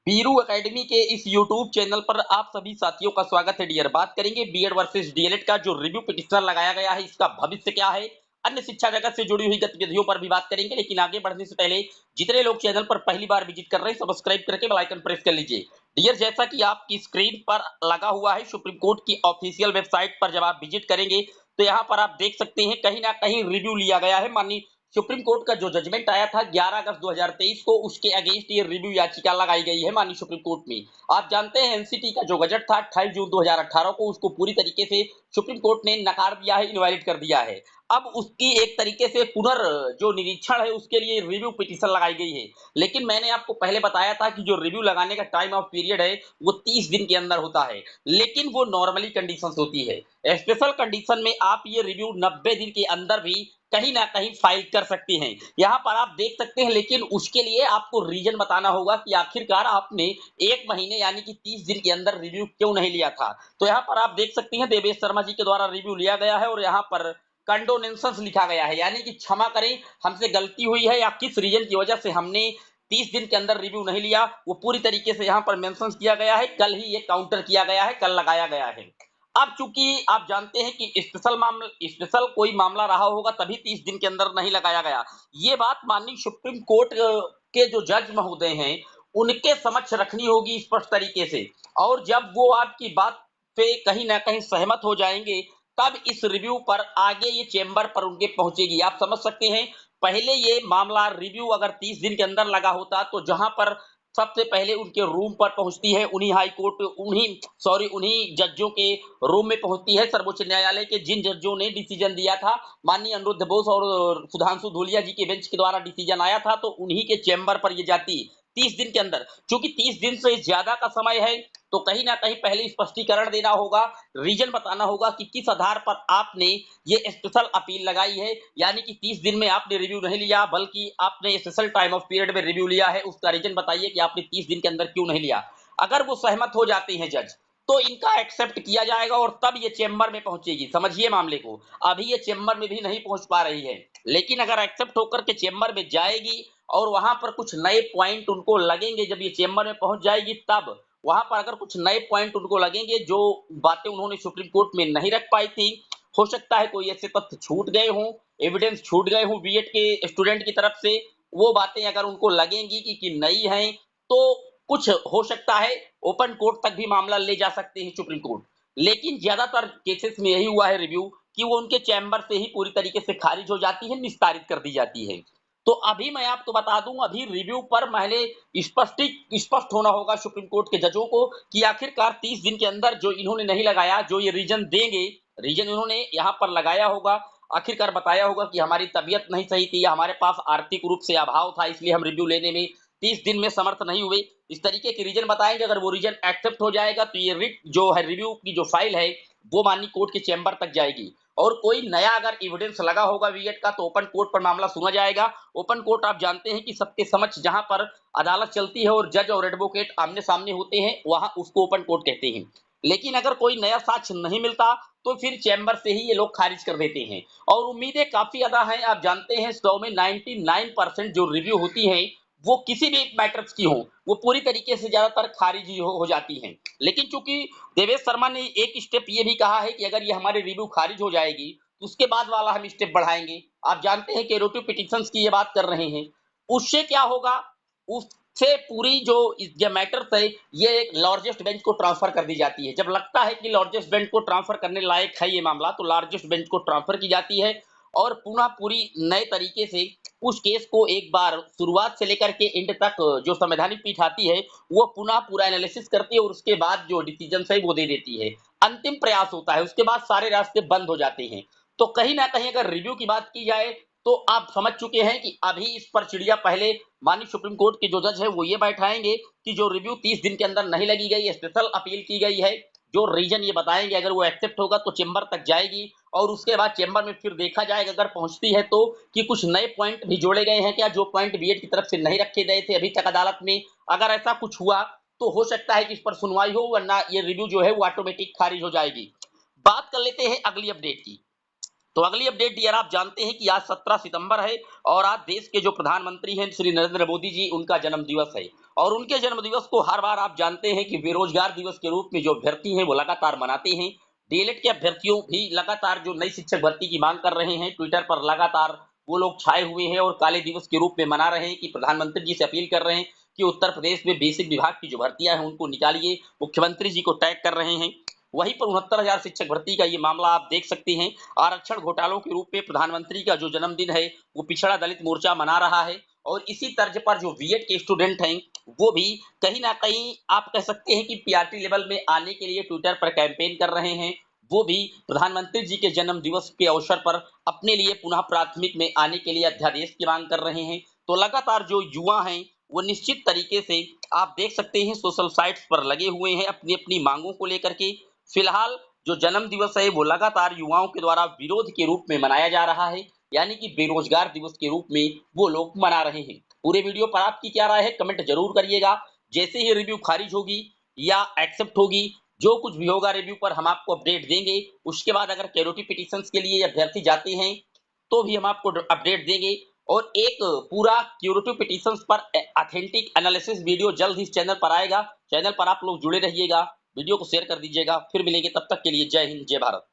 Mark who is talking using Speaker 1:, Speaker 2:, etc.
Speaker 1: Biru academy के इस YouTube channel पर आप सभी साथियों का स्वागत है डियर। बात करेंगे बीएड वर्सेस डीएलएड का जो रिव्यू पिटिशन लगाया गया है, इसका भविष्य क्या है, अन्य शिक्षा जगत से जुड़ी हुई गतिविधियों पर भी बात करेंगे। लेकिन आगे बढ़ने से पहले जितने लोग चैनल पर पहली बार विजिट कर रहे हैं, सब्सक्राइब करके बेल आइकन प्रेस कर लीजिए। डियर, जैसा कि आपकी स्क्रीन पर लगा हुआ है, सुप्रीम कोर्ट की ऑफिशियल वेबसाइट पर जब आप विजिट करेंगे तो यहाँ पर आप देख सकते हैं कहीं ना कहीं रिव्यू लिया गया है। माननीय सुप्रीम कोर्ट का जो जजमेंट आया था 11 अगस्त 2023 को, उसके अगेंस्ट ये रिव्यू याचिका लगाई गई है माननीय सुप्रीम कोर्ट में। आप जानते हैं एनसीटी का जो बजट था 28 जून 2018 को, उसको पूरी तरीके से सुप्रीम कोर्ट ने नकार दिया है, इनवैलिड कर दिया है। अब उसकी एक तरीके से जो निरीक्षण है उसके लिए रिव्यू पिटीशन लगाई गई है। लेकिन मैंने आपको पहले बताया था कि जो रिव्यू लगाने का टाइम ऑफ पीरियड है वो 30 दिन के अंदर होता है, लेकिन वो नॉर्मली कंडीशंस होती है। स्पेशल कंडीशन में आप ये रिव्यू 90 दिन के अंदर भी कहीं ना कहीं फाइल कर सकते हैं, यहाँ पर आप देख सकते हैं। लेकिन उसके लिए आपको रीजन बताना होगा कि आखिरकार आपने 1 महीने यानी कि 30 दिन के अंदर रिव्यू क्यों नहीं लिया था। तो यहाँ पर आप देख सकते हैं देवेश शर्मा जी के द्वारा रिव्यू लिया गया है और यहाँ पर कंडोनेंसेस लिखा गया है, यानी कि क्षमा करें, हमसे गलती हुई है या किस रीजन की वजह से हमने 30 दिन के अंदर रिव्यू नहीं लिया, वो पूरी तरीके से यहाँ पर मेंशन किया गया है। कल ही ये काउंटर किया गया है, कल लगाया गया है। अब चूंकि आप जानते हैं कि स्पेशल कोई मामला रहा होगा तभी 30 दिन के अंदर नहीं लगाया गया। ये बात माननीय सुप्रीम कोर्ट के जो जज महोदय हैं उनके समक्ष रखनी होगी स्पष्ट तरीके से, और जब वो आपकी बात पे कहीं ना कहीं सहमत हो जाएंगे तब इस रिव्यू पर आगे ये चेंबर पर उनके पहुंचेगी। आप समझ सकते हैं, पहले ये मामला रिव्यू अगर 30 दिन के अंदर लगा होता तो जहां पर सबसे पहले उनके रूम पर पहुंचती है, उन्हीं जजों के रूम में पहुंचती है सर्वोच्च न्यायालय के जिन जजों ने डिसीजन दिया था, माननीय अनिरुद्ध बोस और सुधांशु धूलिया जी के बेंच के द्वारा डिसीजन आया था, तो उन्हीं के चैम्बर पर ये जाती 30 दिन के अंदर। चूंकि 30 दिन से ज्यादा का समय है तो कहीं ना कहीं पहले स्पष्टीकरण देना होगा, रीजन बताना होगा कि किस आधार पर आपने ये स्पेशल अपील लगाई है, यानी कि 30 दिन में आपने रिव्यू नहीं लिया बल्कि आपने स्पेशल टाइम ऑफ पीरियड में रिव्यू लिया है। उसका रीजन बताइए कि आपने 30 दिन के अंदर क्यों नहीं लिया। अगर वो सहमत हो जाते हैं जज तो इनका एक्सेप्ट किया जाएगा और तब ये चेंबर में पहुंचेगी। समझिए मामले को, अभी ये चेंबर में भी नहीं पहुंच पा रही है, लेकिन अगर एक्सेप्ट होकर के चेंबर में जाएगी और वहां पर कुछ नए पॉइंट उनको लगेंगे, जब ये चेंबर में पहुंच जाएगी तब वहां पर अगर कुछ नए पॉइंट उनको लगेंगे, जो बातें उन्होंने सुप्रीम कोर्ट में नहीं रख पाई थी, हो सकता है कोई ऐसे तथ्य छूट गए हों, एविडेंस छूट गए हों बीएड के स्टूडेंट की तरफ से, वो बातें अगर उनको लगेंगी कि नई हैं तो कुछ हो सकता है ओपन कोर्ट तक भी मामला ले जा सकते हैं सुप्रीम कोर्ट। लेकिन ज्यादातर केसेस में यही हुआ है रिव्यू कि वो उनके चैम्बर से ही पूरी तरीके से खारिज हो जाती है, निस्तारित कर दी जाती है। तो अभी मैं आपको बता दूं, अभी रिव्यू पर पहले स्पष्ट होना होगा सुप्रीम कोर्ट के जजों को कि आखिरकार 30 दिन के अंदर जो इन्होंने नहीं लगाया, जो ये रीजन देंगे, रीजन इन्होंने यहाँ पर लगाया होगा, आखिरकार बताया होगा कि हमारी तबीयत नहीं सही थी या हमारे पास आर्थिक रूप से अभाव था, इसलिए हम रिव्यू लेने में 30 दिन में समर्थ नहीं हुए। इस तरीके के रीजन बताएंगे। अगर वो रीजन एक्सेप्ट हो जाएगा तो ये रिट जो है रिव्यू की जो फाइल है वो माननीय कोर्ट के चैम्बर तक जाएगी, और कोई नया अगर एविडेंस लगा होगा बीएड का तो ओपन कोर्ट पर मामला सुना जाएगा। ओपन कोर्ट आप जानते हैं कि सबके समक्ष जहां पर अदालत चलती है और जज और एडवोकेट आमने सामने होते हैं, वहां उसको ओपन कोर्ट कहते हैं। लेकिन अगर कोई नया साक्ष्य नहीं मिलता तो फिर चैम्बर से ही ये लोग खारिज कर देते हैं, और उम्मीदें काफी ज्यादा हैं। आप जानते हैं 100 में 99% जो रिव्यू होती है वो किसी भी मैटर्स की हो, वो पूरी तरीके से ज्यादातर खारिज ही हो जाती हैं। लेकिन चूंकि देवेश शर्मा ने एक स्टेप ये भी कहा है कि अगर ये हमारी रिव्यू खारिज हो जाएगी तो उसके बाद वाला हम स्टेप बढ़ाएंगे। आप जानते हैं कि एरोटिव पिटिशंस की ये बात कर रहे हैं, उससे क्या होगा, उससे पूरी जो मैटर्स है ये एक लार्जेस्ट बेंच को ट्रांसफर कर दी जाती है। जब लगता है कि लार्जेस्ट बेंच को ट्रांसफर करने लायक है ये मामला, तो लार्जेस्ट बेंच को ट्रांसफर की जाती है और पुनः पूरी नए तरीके से उस केस को एक बार शुरुआत से लेकर के एंड तक जो संवैधानिक पीठ आती है वो पुनः पूरा एनालिसिस करती है और उसके बाद जो डिसीजन है वो दे देती है। अंतिम प्रयास होता है, उसके बाद सारे रास्ते बंद हो जाते हैं। तो कहीं ना कहीं अगर रिव्यू की बात की जाए तो आप समझ चुके हैं कि अभी इस पर चिड़िया पहले माननीय सुप्रीम कोर्ट के जो जज है वो ये बैठाएंगे कि जो रिव्यू 30 दिन के अंदर नहीं लगी गई, स्पेशल अपील की गई है, जो रीजन ये बताएंगे अगर वो एक्सेप्ट होगा तो चेंबर तक जाएगी और उसके बाद चेंबर में फिर देखा जाएगा अगर पहुंचती है तो कि कुछ नए पॉइंट भी जोड़े गए हैं क्या, जो पॉइंट बीएड की तरफ से नहीं रखे गए थे अभी तक अदालत में। अगर ऐसा कुछ हुआ तो हो सकता है कि इस पर सुनवाई हो, वरना ये रिव्यू जो है वो ऑटोमेटिक खारिज हो जाएगी। बात कर लेते हैं अगली अपडेट की। तो अगली अपडेट डियर आप जानते हैं कि आज 17 सितंबर है और आज देश के जो प्रधानमंत्री हैं श्री नरेंद्र मोदी जी उनका जन्म दिवस है। और उनके जन्म दिवस को हर बार आप जानते हैं कि बेरोजगार दिवस के रूप में जो अभ्यर्थी हैं वो लगातार मनाते हैं। डीएलएड के अभ्यर्थियों भी लगातार जो नई शिक्षक भर्ती की मांग कर रहे हैं, ट्विटर पर लगातार वो लोग छाए हुए हैं और काले दिवस के रूप में मना रहे हैं कि प्रधानमंत्री जी से अपील कर रहे हैं कि उत्तर प्रदेश में बेसिक विभाग की जो भर्तियां हैं उनको निकालिए, मुख्यमंत्री जी को टैग कर रहे हैं। वहीं पर 69,000 शिक्षक भर्ती का ये मामला आप देख सकते हैं। आरक्षण घोटालों के रूप में प्रधानमंत्री का जो जन्मदिन है वो पिछड़ा दलित मोर्चा मना रहा है और इसी तर्ज पर जो बीएड के स्टूडेंट हैं वो भी कहीं ना कहीं आप कह सकते हैं कि पीआरटी लेवल में आने के लिए ट्विटर पर कैंपेन कर रहे हैं। वो भी प्रधानमंत्री जी के जन्म दिवस के अवसर पर अपने लिए पुनः प्राथमिक में आने के लिए अध्यादेश की मांग कर रहे हैं। तो लगातार जो युवा हैं वो निश्चित तरीके से आप देख सकते हैं सोशल साइट्स पर लगे हुए हैं अपनी अपनी मांगों को लेकर के। फिलहाल जो जन्म दिवस है वो लगातार युवाओं के द्वारा विरोध के रूप में मनाया जा रहा है, यानी कि बेरोजगार दिवस के रूप में वो लोग मना रहे हैं। पूरे वीडियो पर आपकी क्या राय है कमेंट जरूर करिएगा। जैसे ही रिव्यू खारिज होगी या एक्सेप्ट होगी, जो कुछ भी होगा रिव्यू पर हम आपको अपडेट देंगे। उसके बाद अगर कैरोटी पिटीशंस के लिए अभ्यर्थी जाते हैं तो भी हम आपको अपडेट देंगे और एक पूरा क्यूरेटिव पिटीशंस पर ऑथेंटिक एनालिसिस वीडियो जल्द ही इस चैनल पर आएगा। चैनल पर आप लोग जुड़े रहिएगा, वीडियो को शेयर कर दीजिएगा। फिर मिलेंगे, तब तक के लिए जय हिंद जय भारत।